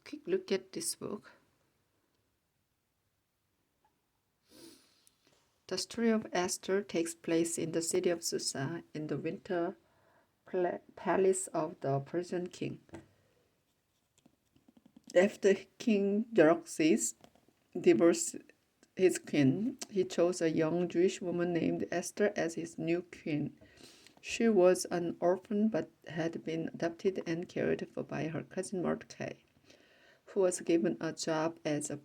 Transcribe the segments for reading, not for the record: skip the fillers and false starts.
quick look at this book. The story of Esther takes place in the city of Susa in the winter palace of the Persian king. After King Xerxes divorced his queen, he chose a young Jewish woman named Esther as his new queen. She was an orphan but had been adopted and cared for by her cousin Mordecai, who was given a job as a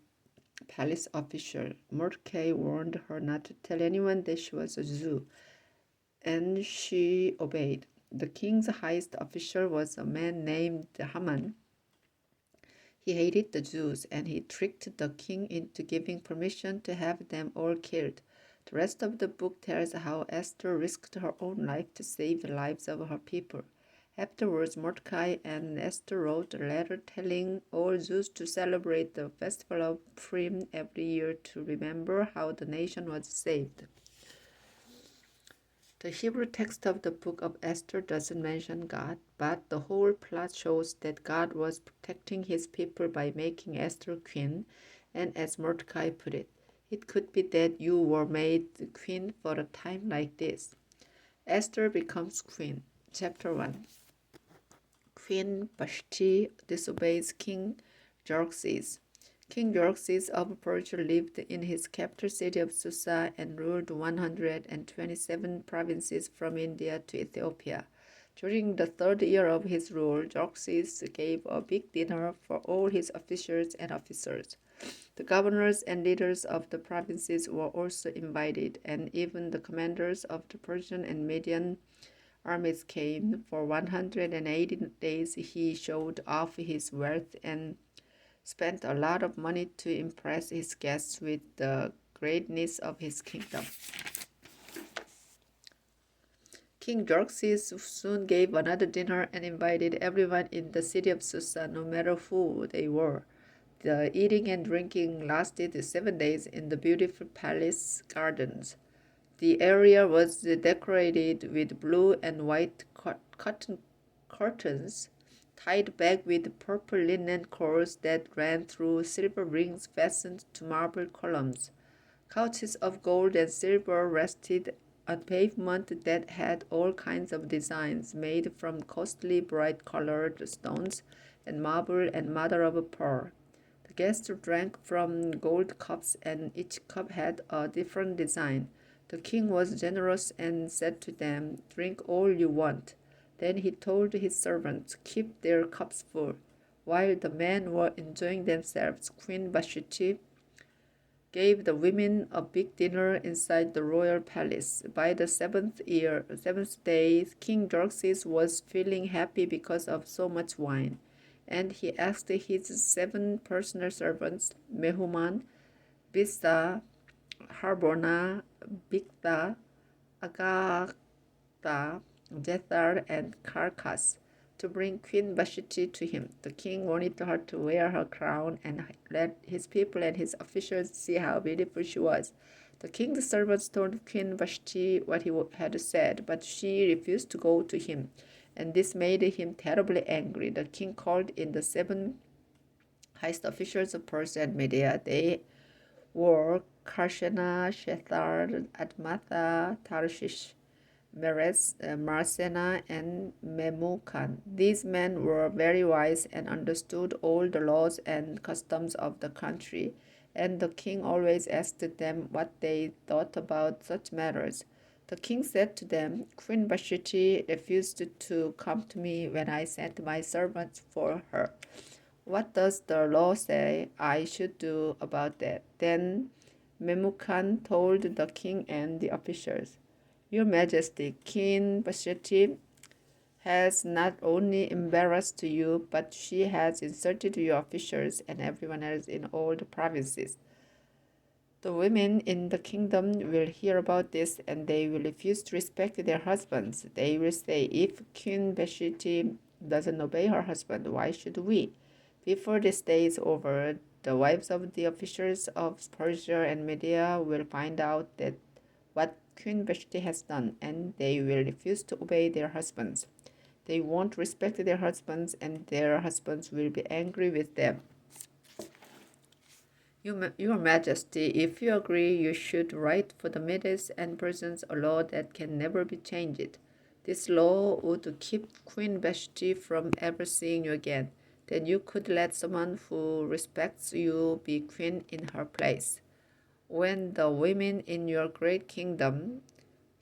palace official. Mordecai warned her not to tell anyone that she was a Jew, and she obeyed. The king's highest official was a man named Haman. He hated the Jews, and he tricked the king into giving permission to have them all killed. The rest of the book tells how Esther risked her own life to save the lives of her people. Afterwards, Mordecai and Esther wrote a letter telling all Jews to celebrate the festival of Purim every year to remember how the nation was saved. The Hebrew text of the book of Esther doesn't mention God, but the whole plot shows that God was protecting his people by making Esther queen, and as Mordecai put it, it could be that you were made queen for a time like this. Esther becomes queen. Chapter 1. Queen Vashti disobeys King Xerxes. King Xerxes of Persia lived in his capital city of Susa and ruled 127 provinces from India to Ethiopia. During the third year of his rule, Xerxes gave a big dinner for all his officials and officers. The governors and leaders of the provinces were also invited, and even the commanders of the Persian and Median armies came. For 180 days he showed off his wealth and spent a lot of money to impress his guests with the greatness of his kingdom. King Xerxes soon gave another dinner and invited everyone in the city of Susa, no matter who they were. The eating and drinking lasted 7 days in the beautiful palace gardens. The area was decorated with blue and white cotton curtains tied back with purple linen cords that ran through silver rings fastened to marble columns. Couches of gold and silver rested on pavement that had all kinds of designs made from costly bright-colored stones and marble and mother of pearl. The guests drank from gold cups, and each cup had a different design. The king was generous and said to them, "Drink all you want." Then he told his servants, "Keep their cups full." While the men were enjoying themselves, Queen Vashti gave the women a big dinner inside the royal palace. By the seventh day, King Xerxes was feeling happy because of so much wine, and he asked his 7 personal servants, Mehuman, Bisa, Harbona, Bigtha, Agatha, Jethar, and Carcass, to bring Queen Vashti to him. The king wanted her to wear her crown and let his people and his officials see how beautiful she was. The king's servants told Queen Vashti what he had said, but she refused to go to him, and this made him terribly angry. The king called in the 7 highest officials of Persia and Media. They were Karshena, Shethar, Admatha, Tarshish, Meres, Marsena, and Memucan. These men were very wise and understood all the laws and customs of the country, and the king always asked them what they thought about such matters. The king said to them, "Queen Vashti refused to come to me when I sent my servants for her. What does the law say I should do about that?" Then Memucan told the king and the officials, "Your Majesty, Queen Vashti has not only embarrassed you, but she has insulted your officials and everyone else in all the provinces. The women in the kingdom will hear about this, and they will refuse to respect their husbands. They will say, 'If Queen Vashti doesn't obey her husband, why should we?' Before this day is over, the wives of the officials of Persia and Media will find out that what Queen Vashti has done, and they will refuse to obey their husbands. They won't respect their husbands, and their husbands will be angry with them. Your Majesty, if you agree, you should write for the Medes and Persians a law that can never be changed. This law would keep Queen Vashti from ever seeing you again. Then you could let someone who respects you be queen in her place. When the women in your great kingdom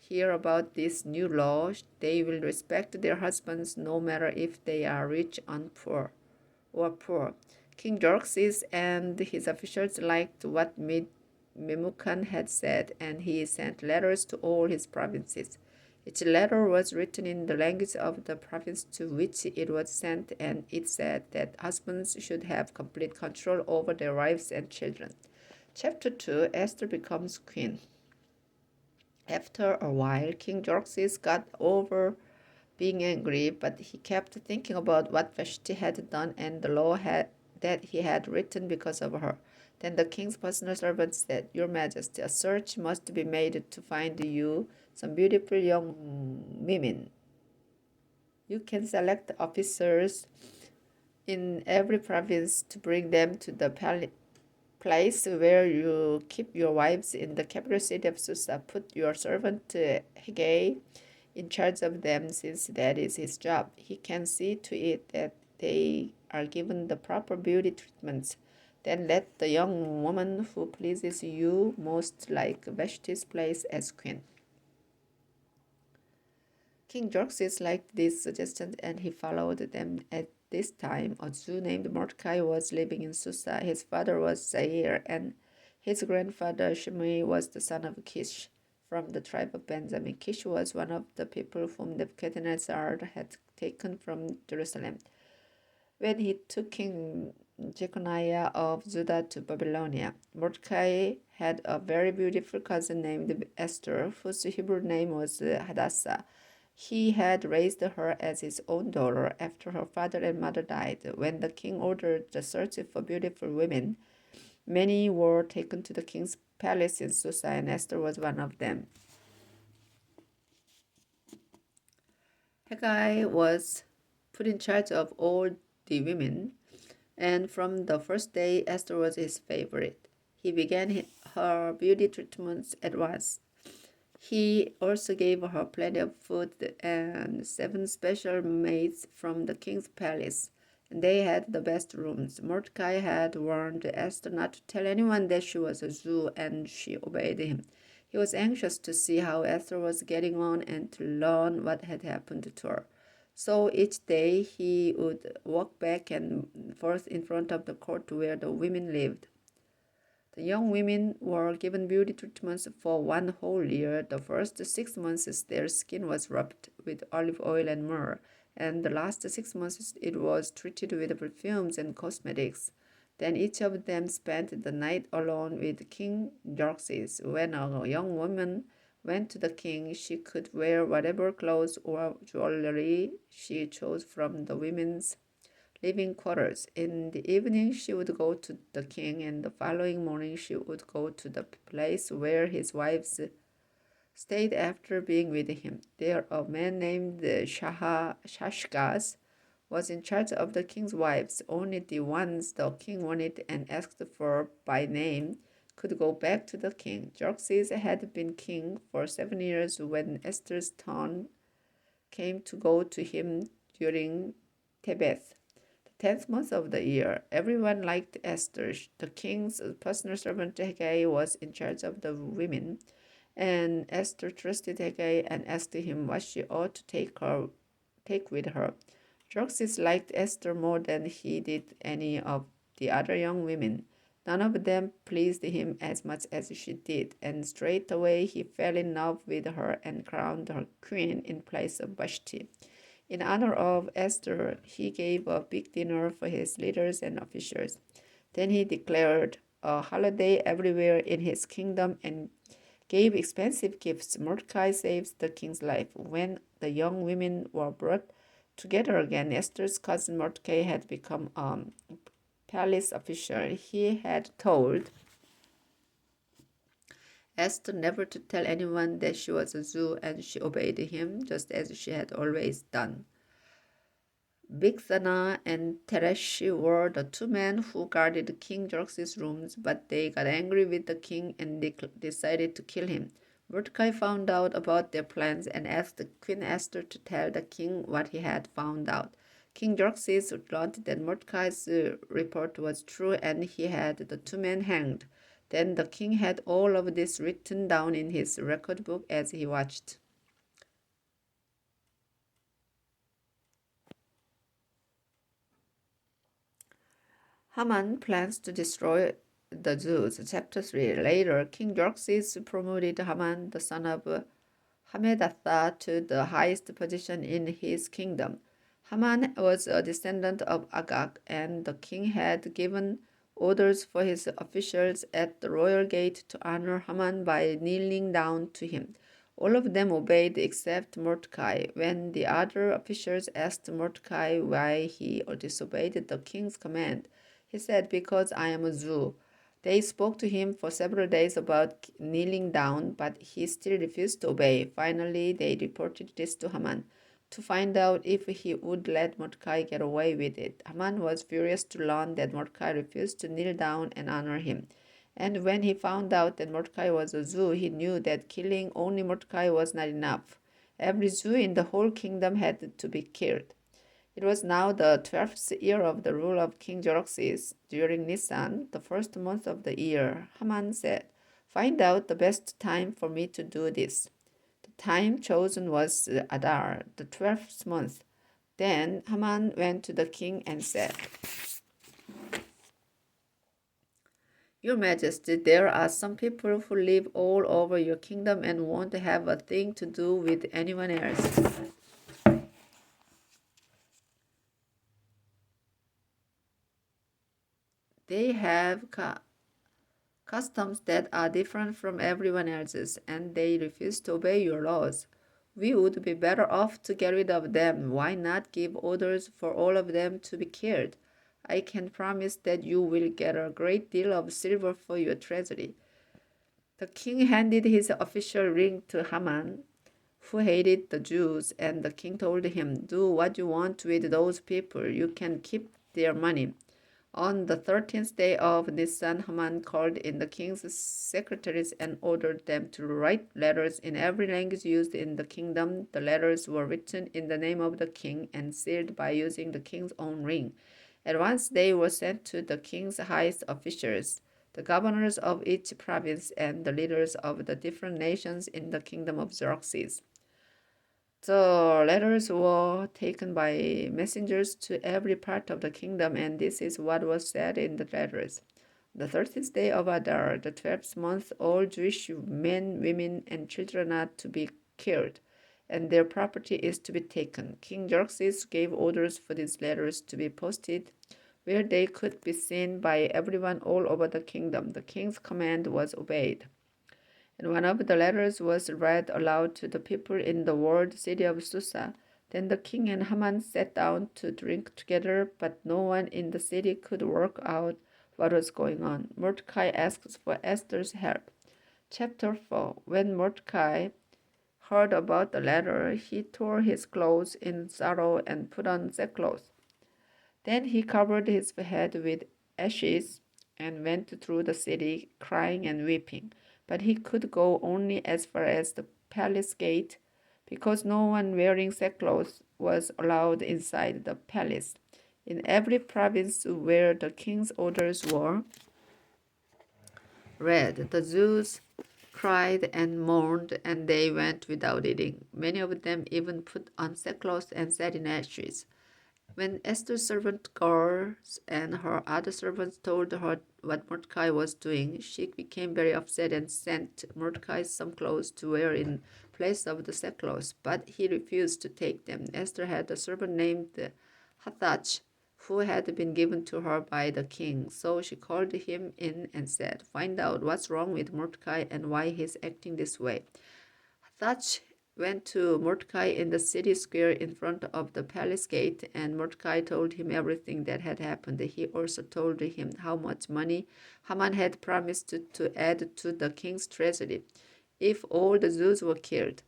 hear about this new law, they will respect their husbands no matter if they are rich or poor. King Xerxes and his officials liked what Memucan had said, and he sent letters to all his provinces. Each letter was written in the language of the province to which it was sent, and it said that husbands should have complete control over their wives and children. Chapter 2, Esther becomes queen. After a while, King Xerxes got over being angry, but he kept thinking about what Vashti had done and the law that he had written because of her. Then the king's personal servant said, Your Majesty, a search must be made to find you some beautiful young women. You can select officers in every province to bring them to the place where you keep your wives in the capital city of Susa. Put your servant Haggai in charge of them, since that is his job. He can see to it that they are given the proper beauty treatments. Then let the young woman who pleases you most like Vashti's place as queen. King Xerxes liked these suggestions, and he followed them. At this time, a Jew named Mordecai was living in Susa. His father was Zair, and his grandfather Shimei was the son of Kish from the tribe of Benjamin. Kish was one of the people whom Nebuchadnezzar had taken from Jerusalem when he took King Jeconiah of Judah to Babylonia. Mordecai had a very beautiful cousin named Esther, whose Hebrew name was Hadassah. He had raised her as his own daughter after her father and mother died. When the king ordered the search for beautiful women, many were taken to the king's palace in Susa, and Esther was one of them. Haggai was put in charge of all the women, and from the first day Esther was his favorite. He began her beauty treatments at once. He also gave her plenty of food and 7 special maids from the king's palace, and they had the best rooms. Mordecai had warned Esther not to tell anyone that she was a Jew, and she obeyed him. He was anxious to see how Esther was getting on and to learn what had happened to her. So each day he would walk back and forth in front of the court where the women lived. The young women were given beauty treatments for 1 whole year. The first 6 months their skin was rubbed with olive oil and myrrh, and the last 6 months it was treated with perfumes and cosmetics. Then each of them spent the night alone with King Xerxes. When a young woman went to the king, she could wear whatever clothes or jewelry she chose from the women's living quarters. In the evening, she would go to the king, and the following morning, she would go to the place where his wives stayed after being with him. There, a man named Shashgaz was in charge of the king's wives. Only the ones the king wanted and asked for by name could go back to the king. Xerxes had been king for 7 years when Esther's turn came to go to him during Tebeth, 10th month of the year. Everyone liked Esther. The king's personal servant Haggai was in charge of the women, and Esther trusted Haggai and asked him what she ought to take with her. Xerxes liked Esther more than he did any of the other young women. None of them pleased him as much as she did, and straightway he fell in love with her and crowned her queen in place of Vashti. In honor of Esther, he gave a big dinner for his leaders and officials. Then he declared a holiday everywhere in his kingdom and gave expensive gifts. Mordecai saves the king's life. When the young women were brought together again, Esther's cousin Mordecai had become a palace official. He had told Esther never to tell anyone that she was a Jew, and she obeyed him just as she had always done. Bigthana and Teresh were the two men who guarded King Xerxes' rooms, but they got angry with the king and decided to kill him. Mordecai found out about their plans and asked Queen Esther to tell the king what he had found out. King Xerxes learned that Mordecai's report was true and he had the two men hanged. Then the king had all of this written down in his record book as he watched. Haman plans to destroy the Jews. Chapter 3. Later, King Xerxes promoted Haman, the son of Hammedatha, to the highest position in his kingdom. Haman was a descendant of Agag, and the king had given orders for his officials at the royal gate to honor Haman by kneeling down to him. All of them obeyed except Mordecai. When the other officials asked Mordecai why he disobeyed the king's command, he said, "Because I am a Jew." They spoke to him for several days about kneeling down, but he still refused to obey. Finally, they reported this to Haman to find out if he would let Mordecai get away with it. Haman was furious to learn that Mordecai refused to kneel down and honor him. And when he found out that Mordecai was a Jew, he knew that killing only Mordecai was not enough. Every Jew in the whole kingdom had to be killed. It was now the 12th year of the rule of King Xerxes. During Nisan, the first month of the year, Haman said, "Find out the best time for me to do this." The time chosen was Adar, the 12th month. Then Haman went to the king and said, "Your Majesty, there are some people who live all over your kingdom and won't have a thing to do with anyone else. They have customs that are different from everyone else's, and they refuse to obey your laws. We would be better off to get rid of them. Why not give orders for all of them to be killed? I can promise that you will get a great deal of silver for your treasury." The king handed his official ring to Haman, who hated the Jews, and the king told him, "Do what you want with those people. You can keep their money." On the 13th day of Nisan, Haman called in the king's secretaries and ordered them to write letters in every language used in the kingdom. The letters were written in the name of the king and sealed by using the king's own ring. At once they were sent to the king's highest officials, the governors of each province, and the leaders of the different nations in the kingdom of Xerxes. The letters were taken by messengers to every part of the kingdom, and this is what was said in the letters. The 13th day of Adar, the 12th month, all Jewish men, women, and children are to be killed, and their property is to be taken. King Xerxes gave orders for these letters to be posted where they could be seen by everyone all over the kingdom. The king's command was obeyed. And one of the letters was read aloud to the people in the walled city of Susa. Then the king and Haman sat down to drink together, but no one in the city could work out what was going on. Mordecai asks for Esther's help. Chapter 4. When Mordecai heard about the letter, he tore his clothes in sorrow and put on sackcloth. Then he covered his head with ashes and went through the city, crying and weeping. But he could go only as far as the palace gate, because no one wearing sackcloth was allowed inside the palace. In every province where the king's orders were read, the Jews cried and mourned, and they went without eating. Many of them even put on sackcloth and sat in ashes. When Esther's servant girls and her other servants told her what Mordecai was doing, she became very upset and sent Mordecai some clothes to wear in place of the sackcloth, but he refused to take them. Esther had a servant named Hathach, who had been given to her by the king. So she called him in and said, "Find out what's wrong with Mordecai and why he's acting this way." Hathach went to Mordecai in the city square in front of the palace gate, and Mordecai told him everything that had happened. He also told him how much money Haman had promised to add to the king's treasury if all the Jews were killed.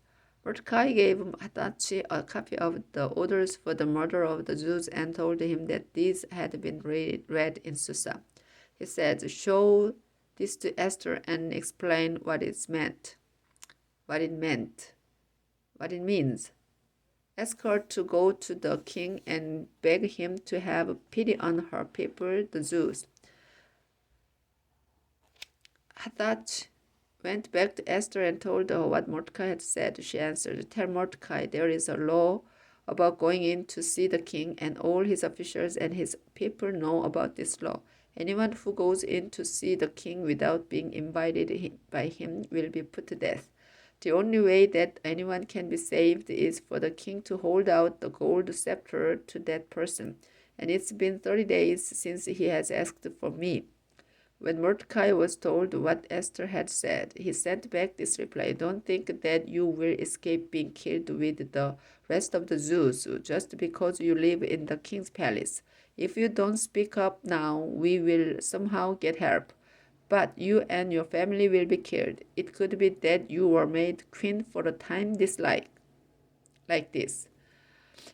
Mordecai gave Hadachi a copy of the orders for the murder of the Jews and told him that these had been read in Susa. He said, "Show this to Esther and explain what it meant. What it meant. What it means. Ask her to go to the king and beg him to have pity on her people, the Jews." Hadach went back to Esther and told her what Mordecai had said. She answered, "Tell Mordecai there is a law about going in to see the king, and all his officials and his people know about this law. Anyone who goes in to see the king without being invited by him will be put to death. The only way that anyone can be saved is for the king to hold out the gold scepter to that person. And it's been 30 days since he has asked for me." When Mordecai was told what Esther had said, he sent back this reply, "Don't think that you will escape being killed with the rest of the Jews just because you live in the king's palace. If you don't speak up now, we will somehow get help. But you and your family will be killed. It could be that you were made queen for a time like this."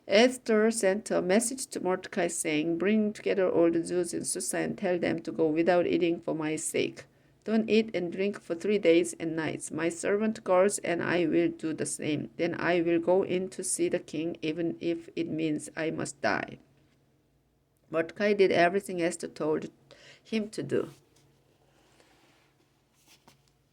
Esther sent a message to Mordecai saying, "Bring together all the Jews in Susa and tell them to go without eating for my sake. Don't eat and drink for 3 days and nights. My servant girls and I will do the same. Then I will go in to see the king, even if it means I must die." Mordecai did everything Esther told him to do.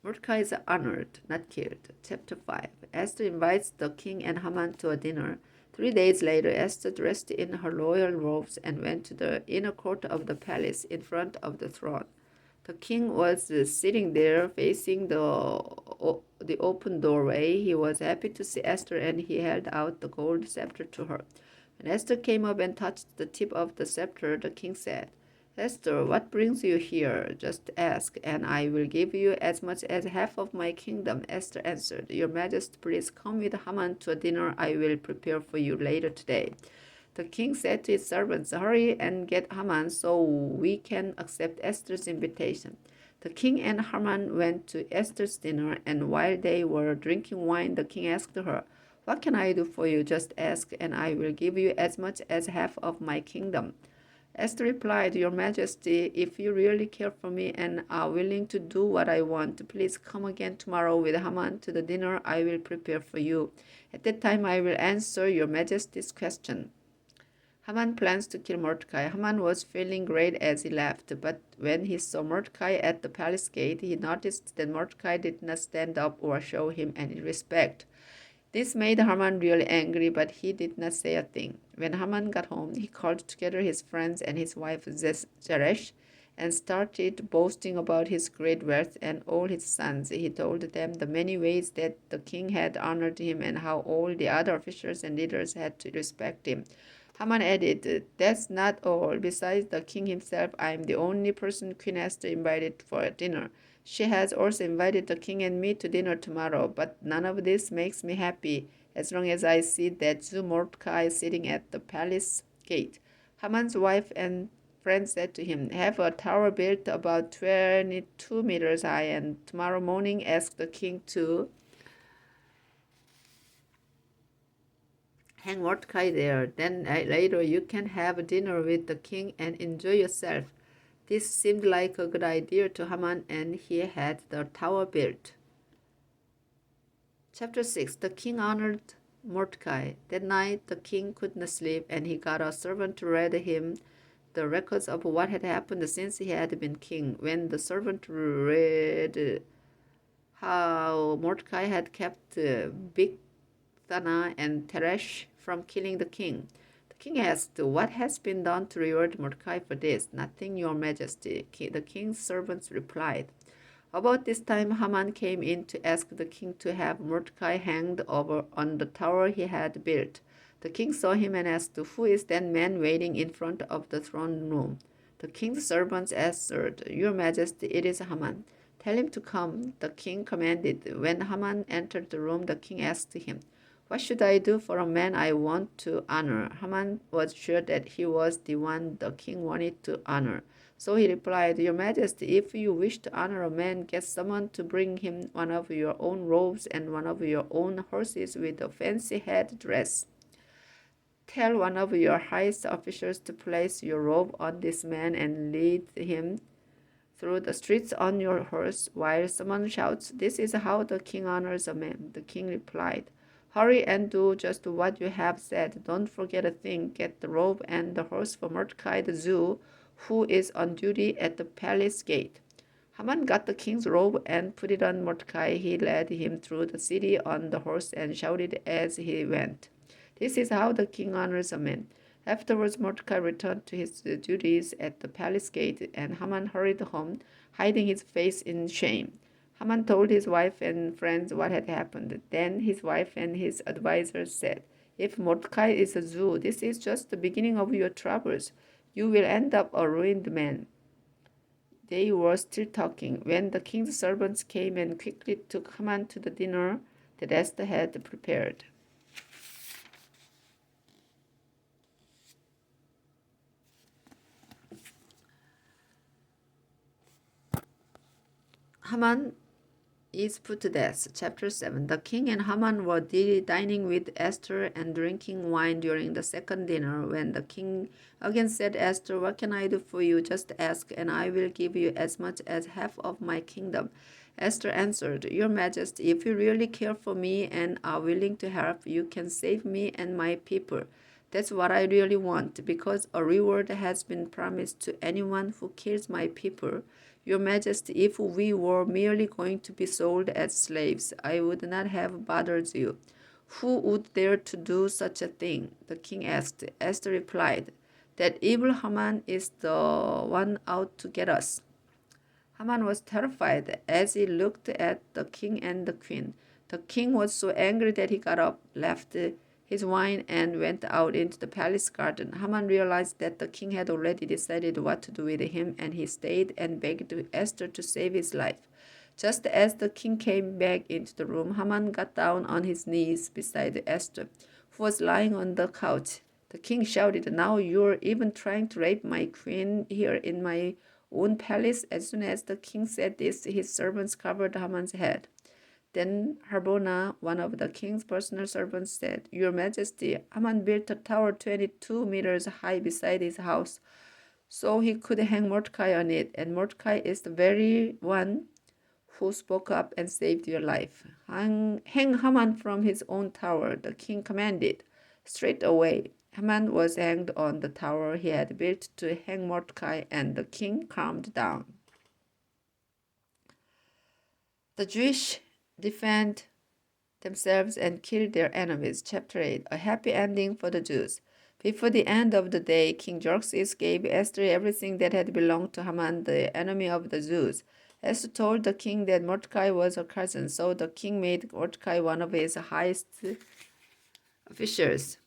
Mordecai is honored, not killed. Chapter 5. Esther invites the king and Haman to a dinner. 3 days later, Esther dressed in her royal robes and went to the inner court of the palace in front of the throne. The king was sitting there facing the open doorway. He was happy to see Esther and he held out the gold scepter to her. When Esther came up and touched the tip of the scepter, the king said, "Esther, what brings you here? Just ask, and I will give you as much as half of my kingdom." Esther answered, "Your Majesty, please come with Haman to a dinner I will prepare for you later today." The king said to his servants, "Hurry and get Haman so we can accept Esther's invitation." The king and Haman went to Esther's dinner, and while they were drinking wine, the king asked her, "What can I do for you? Just ask, and I will give you as much as half of my kingdom." Esther replied, "Your Majesty, if you really care for me and are willing to do what I want, please come again tomorrow with Haman to the dinner I will prepare for you. At that time I will answer your Majesty's question." Haman plans to kill Mordecai. Haman was feeling great as he left, but when he saw Mordecai at the palace gate, he noticed that Mordecai did not stand up or show him any respect. This made Haman really angry, but he did not say a thing. When Haman got home, he called together his friends and his wife Zeresh and started boasting about his great wealth and all his sons. He told them the many ways that the king had honored him and how all the other officials and leaders had to respect him. Haman added, "That's not all. Besides the king himself, I am the only person Queen Esther invited for dinner. She has also invited the king and me to dinner tomorrow, but none of this makes me happy as long as I see that Jew Mordecai sitting at the palace gate." Haman's wife and friends said to him, "Have a tower built about 22 meters high, and tomorrow morning ask the king to hang Mordecai there. Then later you can have dinner with the king and enjoy yourself." This seemed like a good idea to Haman, and he had the tower built. Chapter 6. The king honored Mordecai. That night the king could not sleep, and he got a servant to read him the records of what had happened since he had been king. When the servant read how Mordecai had kept Bigthana and Teresh from killing the king, the king asked, "What has been done to reward Mordecai for this?" "Nothing, your majesty," the king's servants replied. About this time, Haman came in to ask the king to have Mordecai hanged over on the tower he had built. The king saw him and asked, "Who is that man waiting in front of the throne room?" The king's servants answered, "Your majesty, it is Haman." "Tell him to come," the king commanded. When Haman entered the room, the king asked him, "What should I do for a man I want to honor?" Haman was sure that he was the one the king wanted to honor. So he replied, Your Majesty, if you wish to honor a man, get someone to bring him one of your own robes and one of your own horses with a fancy head dress. Tell one of your highest officials to place your robe on this man and lead him through the streets on your horse, while someone shouts, This is how the king honors a man. The king replied, Hurry and do just what you have said. Don't forget a thing. Get the robe and the horse for Mordecai the Jew, who is on duty at the palace gate. Haman got the king's robe and put it on Mordecai. He led him through the city on the horse and shouted as he went, This is how the king honors a man. Afterwards, Mordecai returned to his duties at the palace gate, and Haman hurried home, hiding his face in shame. Haman told his wife and friends what had happened. Then his wife and his advisers said, If Mordecai is a Jew, this is just the beginning of your troubles. You will end up a ruined man. They were still talking when the king's servants came and quickly took Haman to the dinner that Esther had prepared. Haman is put to death. Chapter 7. The king and Haman were dining with Esther and drinking wine during the second dinner. When the king again said, Esther, what can I do for you? Just ask, and I will give you as much as half of my kingdom. Esther answered, Your Majesty, if you really care for me and are willing to help, you can save me and my people. That's what I really want, because a reward has been promised to anyone who kills my people. Your Majesty, if we were merely going to be sold as slaves, I would not have bothered you. Who would dare to do such a thing? The king asked. Esther replied, That evil Haman is the one out to get us. Haman was terrified as he looked at the king and the queen. The king was so angry that he got up, left his wine, and went out into the palace garden. Haman realized that the king had already decided what to do with him, and he stayed and begged Esther to save his life. Just as the king came back into the room, Haman got down on his knees beside Esther, who was lying on the couch. The king shouted, Now you're even trying to rape my queen here in my own palace. As soon as the king said this, his servants covered Haman's head. Then Harbona, one of the king's personal servants, said, Your Majesty, Haman built a tower 22 meters high beside his house, so he could hang Mordecai on it, and Mordecai is the very one who spoke up and saved your life. Hang Haman from his own tower, the king commanded. Straight away, Haman was hanged on the tower he had built to hang Mordecai, and the king calmed down. The Jewish defend themselves and kill their enemies. Chapter 8. A happy ending for the Jews. Before the end of the day, King Xerxes gave Esther everything that had belonged to Haman, the enemy of the Jews. Esther told the king that Mordecai was her cousin, so the king made Mordecai one of his highest officials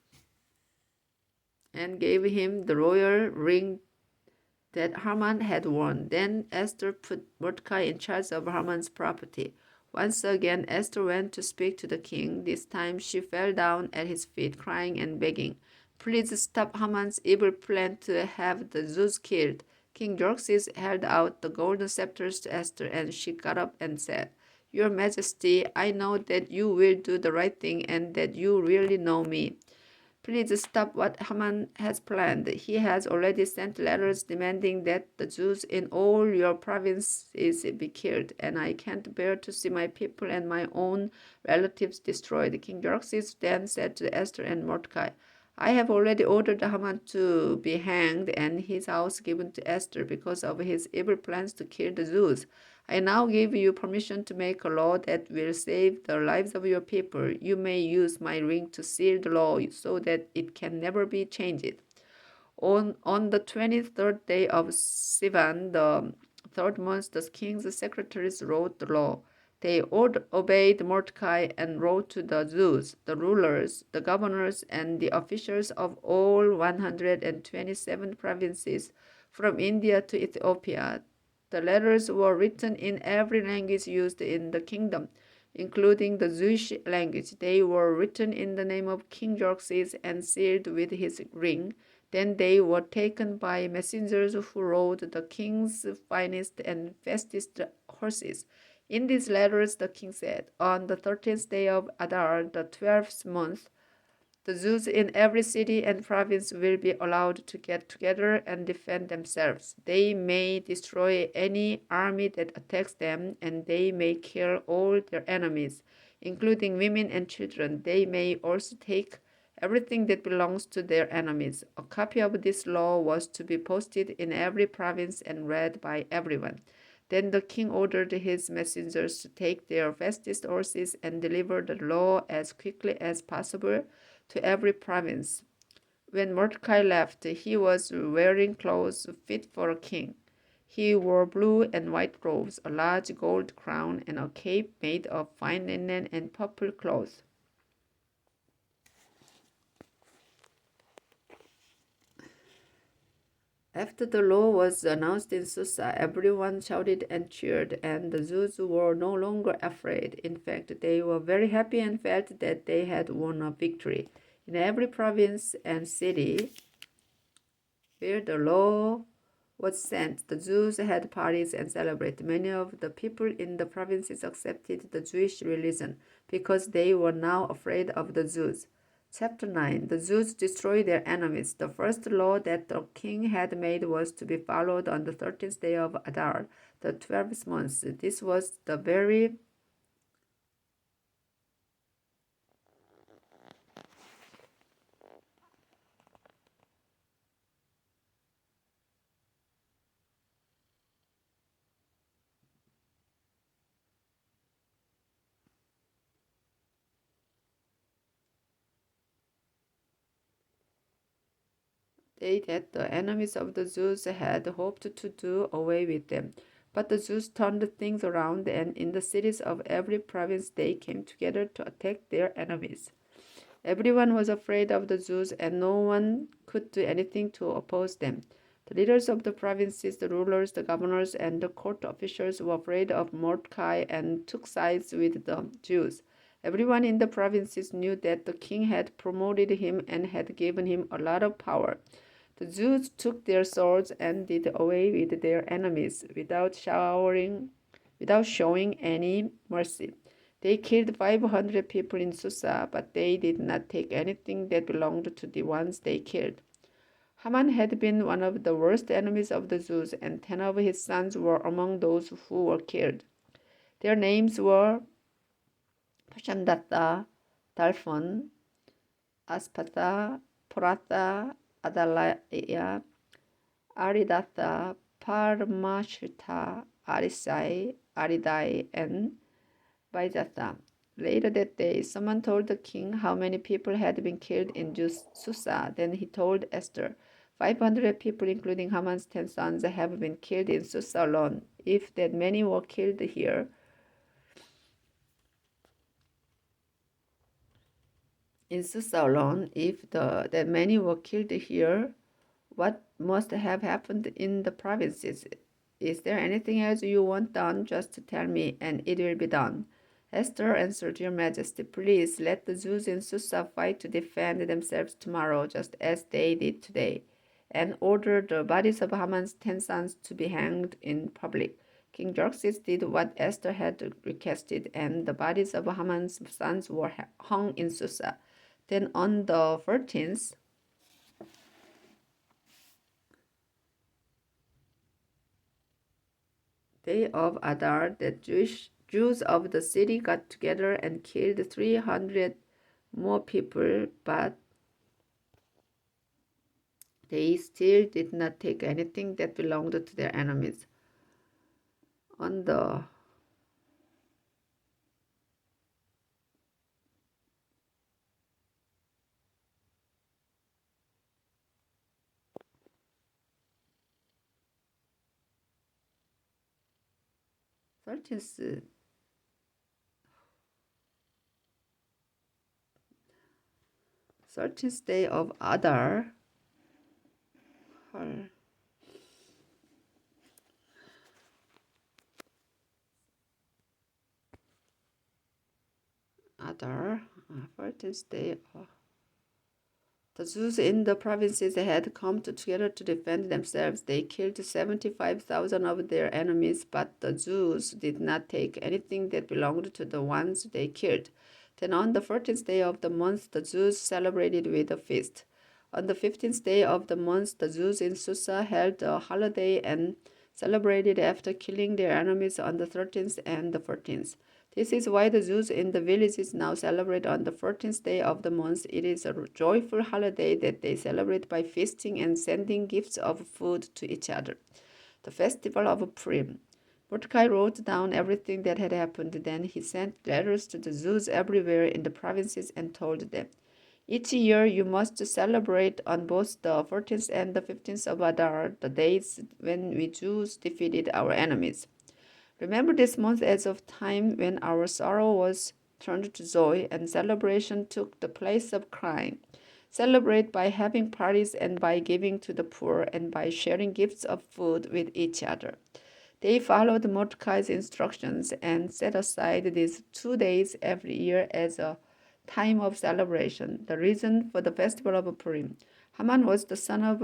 and gave him the royal ring that Haman had worn. Then Esther put Mordecai in charge of Haman's property. Once again, Esther went to speak to the king. This time she fell down at his feet, crying and begging, Please stop Haman's evil plan to have the Jews killed. King Xerxes held out the golden scepters to Esther, and she got up and said, Your Majesty, I know that you will do the right thing and that you really know me. Please stop what Haman has planned. He has already sent letters demanding that the Jews in all your provinces be killed, and I can't bear to see my people and my own relatives destroyed. King Xerxes then said to Esther and Mordecai, I have already ordered Haman to be hanged and his house given to Esther because of his evil plans to kill the Jews. I now give you permission to make a law that will save the lives of your people. You may use my ring to seal the law so that it can never be changed. On the 23rd day of Sivan, the third month, the king's secretaries wrote the law. They obeyed Mordecai and wrote to the Jews, the rulers, the governors, and the officials of all 127 provinces from India to Ethiopia. The letters were written in every language used in the kingdom, including the Jewish language. They were written in the name of King Xerxes and sealed with his ring. Then they were taken by messengers who rode the king's finest and fastest horses. In these letters the king said, "On the 13th day of Adar, the 12th month, the Jews in every city and province will be allowed to get together and defend themselves. They may destroy any army that attacks them, and they may kill all their enemies, including women and children. They may also take everything that belongs to their enemies." A copy of this law was to be posted in every province and read by everyone. Then the king ordered his messengers to take their fastest horses and deliver the law as quickly as possible to every province. When Mordecai left, he was wearing clothes fit for a king. He wore blue and white robes, a large gold crown, and a cape made of fine linen and purple cloth. After the law was announced in Susa, everyone shouted and cheered, and the Jews were no longer afraid. In fact, they were very happy and felt that they had won a victory. In every province and city where the law was sent, the Jews had parties and celebrated. Many of the people in the provinces accepted the Jewish religion because they were now afraid of the Jews. Chapter 9. The Jews destroy their enemies. The first law that the king had made was to be followed on the 13th day of Adar, the 12th month. This was the very day that the enemies of the Jews had hoped to do away with them. But the Jews turned things around, and in the cities of every province they came together to attack their enemies. Everyone was afraid of the Jews, and no one could do anything to oppose them. The leaders of the provinces, the rulers, the governors, and the court officials were afraid of Mordecai and took sides with the Jews. Everyone in the provinces knew that the king had promoted him and had given him a lot of power. The Jews took their swords and did away with their enemies without showing any mercy. They killed 500 people in Susa, but they did not take anything that belonged to the ones they killed. Haman had been one of the worst enemies of the Jews, and 10 of his sons were among those who were killed. Their names were Pashandatha, Dalphon, Aspatha, Poratha, Adaliah, Aridatha, Parmashta, Arisai, Aridai, and Vaizatha. Later that day, someone told the king how many people had been killed in Susa. Then he told Esther, 500 people, including Haman's 10 sons, have been killed in Susa alone. If that many were killed here, that many were killed here, what must have happened in the provinces? Is there anything else you want done? Just tell me, and it will be done. Esther answered, Your Majesty, please let the Jews in Susa fight to defend themselves tomorrow, just as they did today, and order the bodies of Haman's 10 sons to be hanged in public. King Xerxes did what Esther had requested, and the bodies of Haman's sons were hung in Susa. Then on the 14th day of Adar, the Jews of the city got together and killed 300 more people, but they still did not take anything that belonged to their enemies. On the thirteenth 13th day of Adar, Adar, 14th day of The Jews in the provinces had come together to defend themselves. They killed 75,000 of their enemies, but the Jews did not take anything that belonged to the ones they killed. Then on the 14th day of the month, the Jews celebrated with a feast. On the 15th day of the month, the Jews in Susa held a holiday and celebrated after killing their enemies on the 13th and the 14th. This is why the Jews in the villages now celebrate on the 14th day of the month. It is a joyful holiday that they celebrate by feasting and sending gifts of food to each other. The festival of Purim. Mordecai wrote down everything that had happened. Then he sent letters to the Jews everywhere in the provinces and told them, each year you must celebrate on both the 14th and the 15th of Adar, the days when we Jews defeated our enemies. Remember this month as a time when our sorrow was turned to joy and celebration took the place of crying. Celebrate by having parties and by giving to the poor and by sharing gifts of food with each other. They followed Mordecai's instructions and set aside these 2 days every year as a time of celebration. The reason for the festival of Purim. Haman was the son of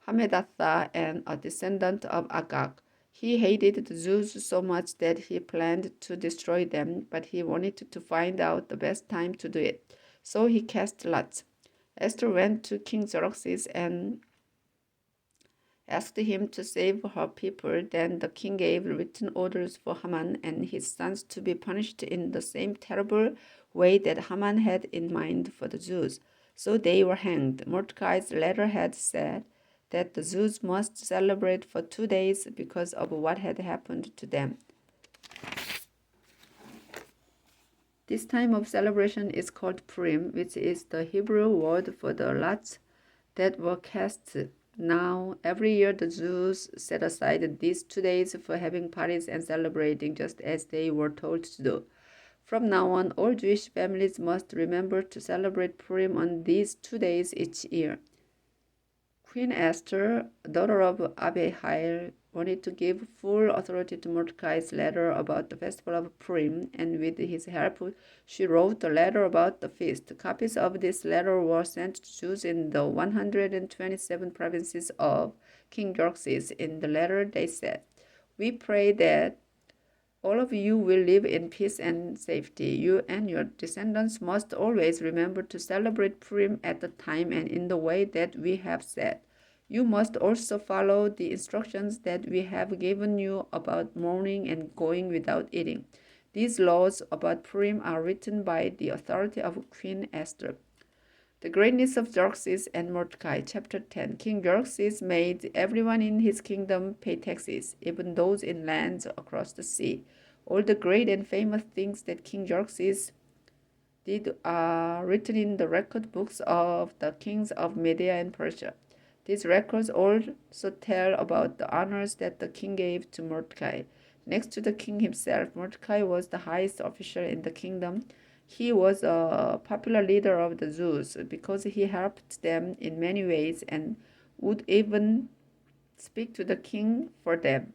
Hammedatha and a descendant of Agag. He hated the Jews so much that he planned to destroy them, but he wanted to find out the best time to do it. So he cast lots. Esther went to King Xerxes and asked him to save her people. Then the king gave written orders for Haman and his sons to be punished in the same terrible way that Haman had in mind for the Jews. So they were hanged. Mordecai's letter had said that the Jews must celebrate for 2 days because of what had happened to them. This time of celebration is called Purim, which is the Hebrew word for the lots that were cast. Now, every year the Jews set aside these 2 days for having parties and celebrating just as they were told to do. From now on, all Jewish families must remember to celebrate Purim on these 2 days each year. Queen Esther, daughter of Abihail, wanted to give full authority to Mordecai's letter about the festival of Purim, and with his help, she wrote a letter about the feast. Copies of this letter were sent to Jews in the 127 provinces of King Xerxes. In the letter, they said, "We pray that all of you will live in peace and safety. You and your descendants must always remember to celebrate Purim at the time and in the way that we have said. You must also follow the instructions that we have given you about mourning and going without eating. These laws about Purim are written by the authority of Queen Esther." The greatness of Xerxes and Mordecai. Chapter 10. King Xerxes made everyone in his kingdom pay taxes, even those in lands across the sea. All the great and famous things that King Xerxes did are written in the record books of the kings of Media and Persia. These records also tell about the honors that the king gave to Mordecai. Next to the king himself, Mordecai was the highest official in the kingdom. He was a popular leader of the Jews because he helped them in many ways and would even speak to the king for them.